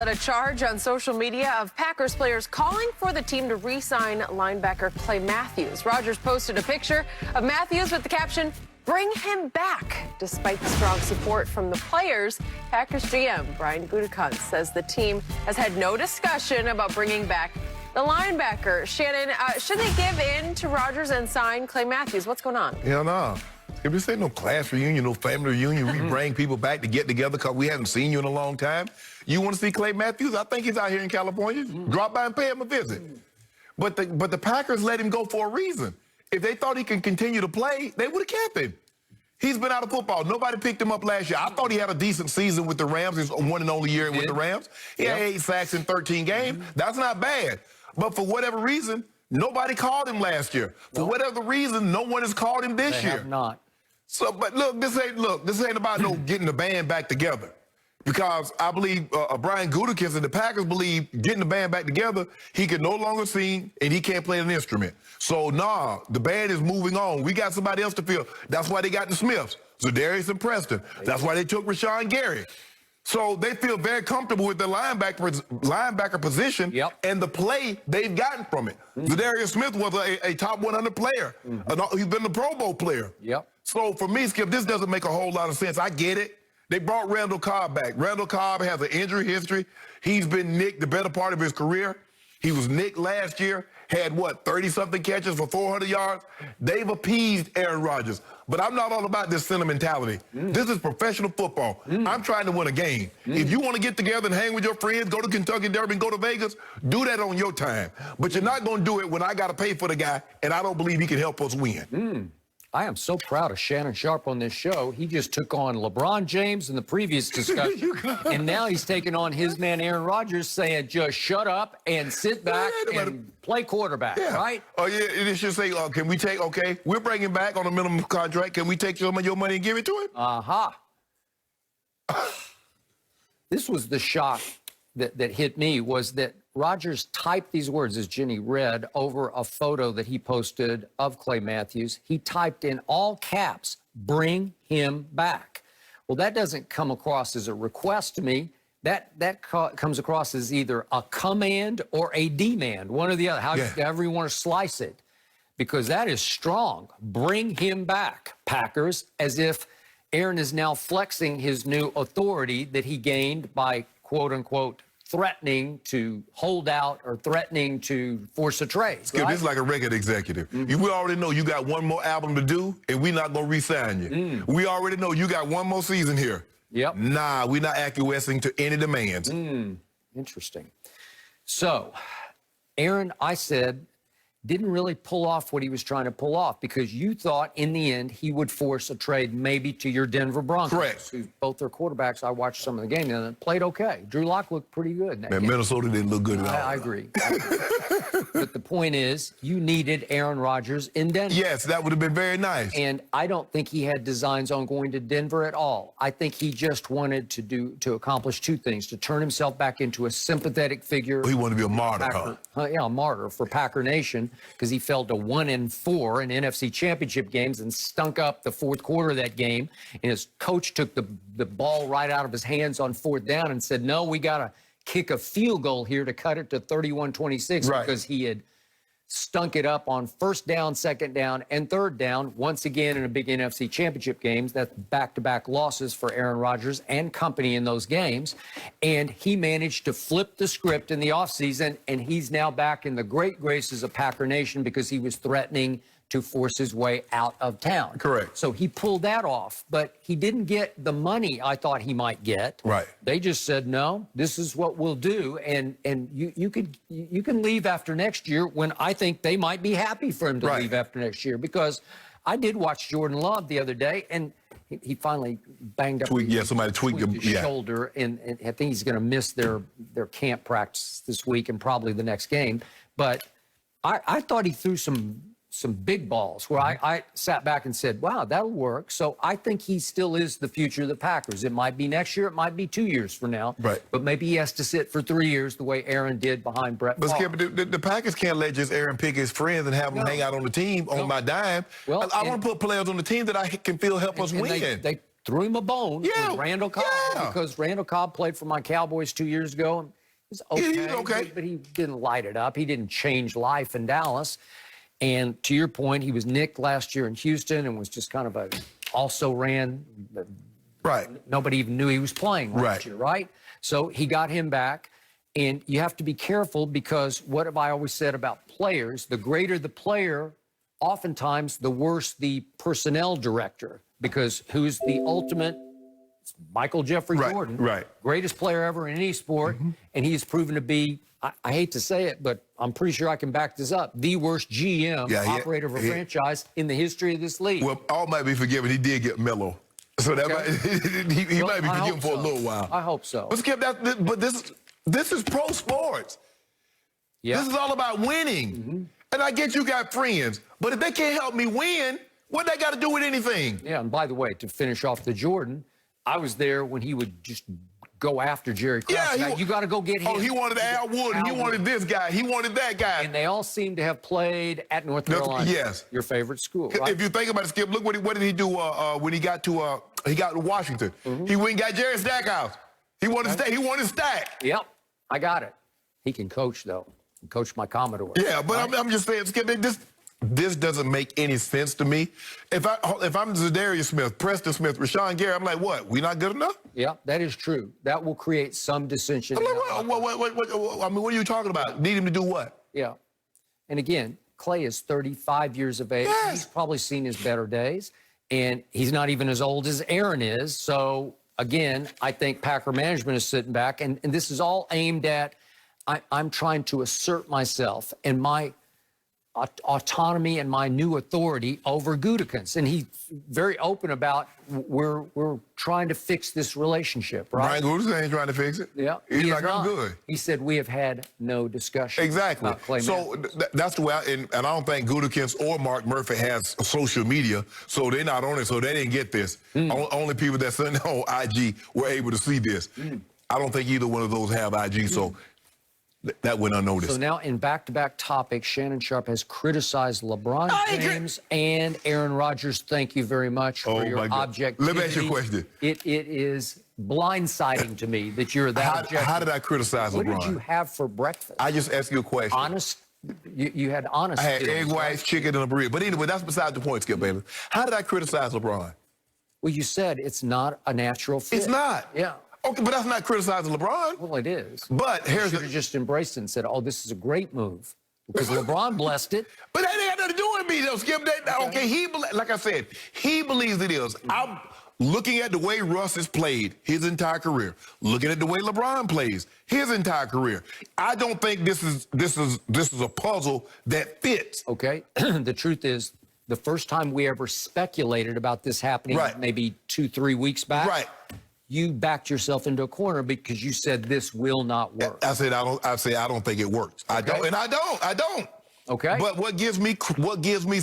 A charge on social media of Packers players calling for the team to re-sign linebacker Clay Matthews. Rodgers posted a picture of Matthews with the caption, "Bring him back." Despite the strong support from the players, Packers GM Brian Gutekunst says the team has had no discussion about bringing back the linebacker. Shannon, should they give in to Rodgers and sign Clay Matthews? What's going on? Hell no. If this ain't no class reunion, no family reunion, we bring people back to get together because we haven't seen you in a long time. You want to see Clay Matthews? I think he's out here in California. Drop by and pay him a visit. But the Packers let him go for a reason. If they thought he could continue to play, they would have kept him. He's been out of football. Nobody picked him up last year. I thought he had a decent season with the Rams. His one and only year with the Rams. He had 8 sacks in 13 games. That's not bad. But for whatever reason, nobody called him last year. For whatever reason, no one has called him this year. They have not. So, but look, this ain't about no getting the band back together. Because I believe Brian Gutekunst and the Packers believe getting the band back together, he can no longer sing and he can't play an instrument. So, nah, the band is moving on. We got somebody else to fill. That's why they got the Smiths, Zadarius and Preston. That's why they took Rashawn Gary. So they feel very comfortable with the linebacker position and the play they've gotten from it. Zadarius Smith was a top 100 player. He's been a Pro Bowl player. So for me, Skip, this doesn't make a whole lot of sense. I get it. They brought Randall Cobb back. Randall Cobb has an injury history. He's been nicked the better part of his career. He was nicked last year, had, 30-something catches for 400 yards. They've appeased Aaron Rodgers. But I'm not all about this sentimentality. This is professional football. I'm trying to win a game. If you want to get together and hang with your friends, go to Kentucky Derby and go to Vegas, do that on your time. But you're not going to do it when I got to pay for the guy, and I don't believe he can help us win. I am so proud of Shannon Sharp on this show. He just took on LeBron James in the previous discussion, and now he's taking on his man Aaron Rodgers, saying just shut up and sit back and play quarterback, right? Oh, yeah, it should say, can we take, we're bringing back on a minimum contract. Can we take some of your money and give it to him? This was the shock that hit me, was that Rodgers typed these words, as Jenny read, over a photo that he posted of Clay Matthews. He typed in all caps, "Bring him back." Well, that doesn't come across as a request to me. That comes across as either a command or a demand, one or the other, however you want to slice it, because that is strong. Bring him back, Packers, as if Aaron is now flexing his new authority that he gained by, quote-unquote, threatening to hold out or threatening to force a trade. Skip, this is like a record executive. We already know you got one more album to do, and we're not going to re-sign you. We already know you got one more season here. Nah, we're not acquiescing to any demands. Interesting. So, Aaron, I said, didn't really pull off what he was trying to pull off, because you thought in the end he would force a trade maybe to your Denver Broncos. Correct. Who, both their quarterbacks, I watched some of the game and played okay. Drew Lock looked pretty good in that game. Minnesota didn't look good at all. I agree. But the point is, you needed Aaron Rodgers in Denver. Yes, that would have been very nice. And I don't think he had designs on going to Denver at all. I think he just wanted to accomplish two things: to turn himself back into a sympathetic figure. He wanted to be a martyr, a martyr for Packer Nation, because he fell to 1-4 in NFC Championship games and stunk up the fourth quarter of that game. And his coach took the ball right out of his hands on 4th down and said, no, we got to kick a field goal here to cut it to 31-26, because he had stunk it up on 1st down, 2nd down, and 3rd down, once again in a big NFC Championship games. That's back-to-back losses for Aaron Rodgers and company in those games. And he managed to flip the script in the offseason, and he's now back in the great graces of Packer Nation because he was threatening to force his way out of town. Correct. So he pulled that off, but he didn't get the money I thought he might get. Right. They just said, no, this is what we'll do, and you can leave after next year, when I think they might be happy for him to leave after next year, because I did watch Jordan Love the other day, and he finally banged up somebody tweaked his shoulder, and I think he's going to miss their camp practice this week and probably the next game. But I thought he threw some big balls where I sat back and said, wow, that'll work. So I think he still is the future of the Packers. It might be next year, it might be 2 years from now. But maybe he has to sit for 3 years the way Aaron did behind Brett Favre. But Skip, the Packers can't let just Aaron pick his friends and have them hang out on the team on my dime. Well, I want to put players on the team that I can feel help us win. threw him a bone with Randall Cobb because Randall Cobb played for my Cowboys 2 years ago. He's okay, he's okay. but he didn't light it up. He didn't change life in Dallas. And to your point, he was nicked last year in Houston and was just kind of also ran. Right. Nobody even knew he was playing last year, right? So he got him back. And you have to be careful because what have I always said about players? The greater the player, oftentimes the worse the personnel director, because who's the ultimate? It's Michael Jeffrey Jordan, greatest player ever in any sport, and he's proven to be, I hate to say it, but I'm pretty sure I can back this up, the worst GM, operator of a franchise in the history of this league. Well, all might be forgiven. He did get mellow. So that might, he might be forgiven for a little while. I hope so. But Skip, this is pro sports. This is all about winning. And I get you got friends, but if they can't help me win, what they got to do with anything? Yeah, and by the way, to finish off the Jordan, I was there when he would just go after Jerry Krause. Yeah, you got to go get him. Oh, he wanted Al Wood, and he wanted this guy. He wanted that guy. And they all seem to have played at North Carolina. Yes. Your favorite school, right? If you think about it, Skip, look what did he do when he got to Washington? He went and got Jerry Stackhouse. He wanted to stay. He wanted Stack. Yep, I got it. He can coach, though. He can coach my Commodore. Yeah, but I'm just saying, Skip, this doesn't make any sense to me. If I'm Zadarius Smith, Preston Smith, Rashawn Gary, I'm like, what? We not good enough? Yeah, that is true. That will create some dissension. I mean, what are you talking about? Need him to do what? Yeah. And again, Clay is 35 years of age. Yes. He's probably seen his better days. And he's not even as old as Aaron is. So, again, I think Packer management is sitting back. And this is all aimed at, I'm trying to assert myself and my autonomy and my new authority over Gutekunst. And he's very open about we're trying to fix this relationship, right? Brian Gutekunst ain't trying to fix it. Yeah. He's like, I'm good. He said, we have had no discussion. Exactly. About Clay So that's the way, and I don't think Gutekunst or Mark Murphy has social media, so they're not on it, so they didn't get this. Only people that's on IG were able to see this. I don't think either one of those have IG, so that went unnoticed. So now in back-to-back topics, Shannon Sharp has criticized LeBron James and Aaron Rodgers. Thank you very much for your objectivity. Let me ask you a question. It is blindsiding to me that you're that objective. How did I criticize LeBron? What did you have for breakfast? I just asked you a question. Honest? You had honest. I had egg whites, chicken, and a burrito. But anyway, that's beside the point, Skip Bayless. How did I criticize LeBron? Well, you said it's not a natural fit. It's not. Yeah. Okay, but that's not criticizing LeBron. Well, it is. But here's should have just embraced it and said, oh, this is a great move. Because LeBron blessed it. But that ain't got nothing to do with me, though, Skip. Okay, like I said, he believes it is. I'm looking at the way Russ has played his entire career, looking at the way LeBron plays his entire career. I don't think this is a puzzle that fits. Okay. The truth is, the first time we ever speculated about this happening, maybe 2-3 weeks back, you backed yourself into a corner because you said this will not work. I said I don't think it works. I don't. Okay. But what gives me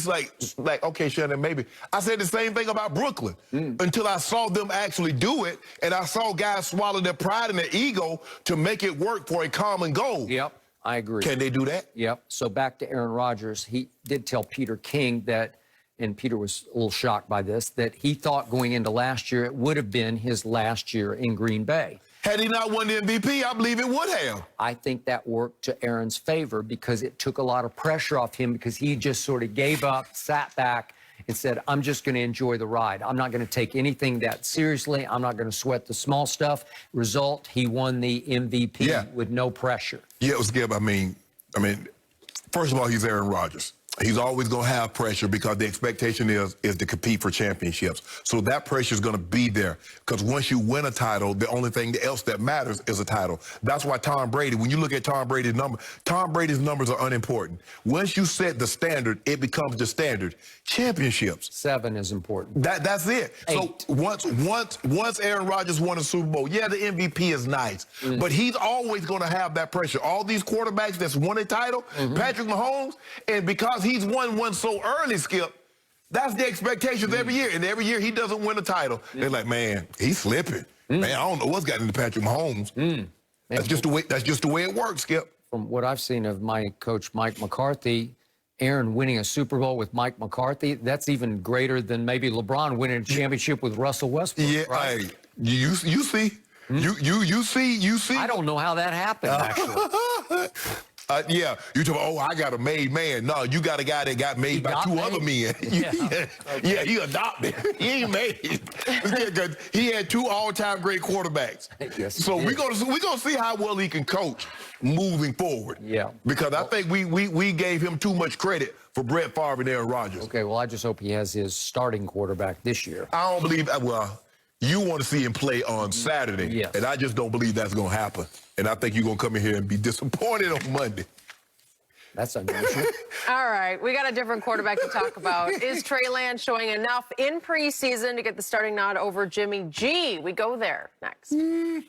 like okay, Shannon, maybe. I said the same thing about Brooklyn until I saw them actually do it, and I saw guys swallow their pride and their ego to make it work for a common goal. Yep, I agree. Can they do that? Yep. So back to Aaron Rodgers, he did tell Peter King that, and Peter was a little shocked by this, that he thought going into last year it would have been his last year in Green Bay. Had he not won the MVP, I believe it would have. I think that worked to Aaron's favor because it took a lot of pressure off him because he just sort of gave up, sat back, and said, I'm just going to enjoy the ride. I'm not going to take anything that seriously. I'm not going to sweat the small stuff. Result, he won the MVP with no pressure. Yeah, it was good. I mean, first of all, he's Aaron Rodgers. He's always going to have pressure because the expectation is to compete for championships. So that pressure is going to be there because once you win a title, the only thing else that matters is a title. That's why Tom Brady, when you look at Tom Brady's numbers are unimportant. Once you set the standard, it becomes the standard. Championships. 7 is important. That's it. 8. So once Aaron Rodgers won a Super Bowl, yeah, the MVP is nice, but he's always going to have that pressure. All these quarterbacks that's won a title, Patrick Mahomes, and because he's won one so early, Skip, that's the expectations every year. And every year he doesn't win a title. They're like, man, he's slipping. Man, I don't know what's gotten into Patrick Mahomes. That's just the way it works, Skip. From what I've seen of my coach, Mike McCarthy, Aaron winning a Super Bowl with Mike McCarthy, that's even greater than maybe LeBron winning a championship with Russell Westbrook. Yeah, right? hey, you see, you see. I don't know how that happened, actually. Yeah, you talk. Oh, I got a made man. No, you got a guy that got made by got two made? other men. Yeah, he adopted. He ain't made. He had two all-time great quarterbacks. Yes, So he we're did. gonna see how well he can coach moving forward. Yeah. Because I think we gave him too much credit for Brett Favre and Aaron Rodgers. Okay, well, I just hope he has his starting quarterback this year. I don't believe. Well, you want to see him play on Saturday, Yes. and I just don't believe that's gonna happen. And I think you're gonna come in here and be disappointed on Monday. That's unusual. All right, we got a different quarterback to talk about. Is Trey Lance showing enough in preseason to get the starting nod over Jimmy G? We go there next. No mercy,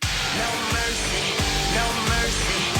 no mercy.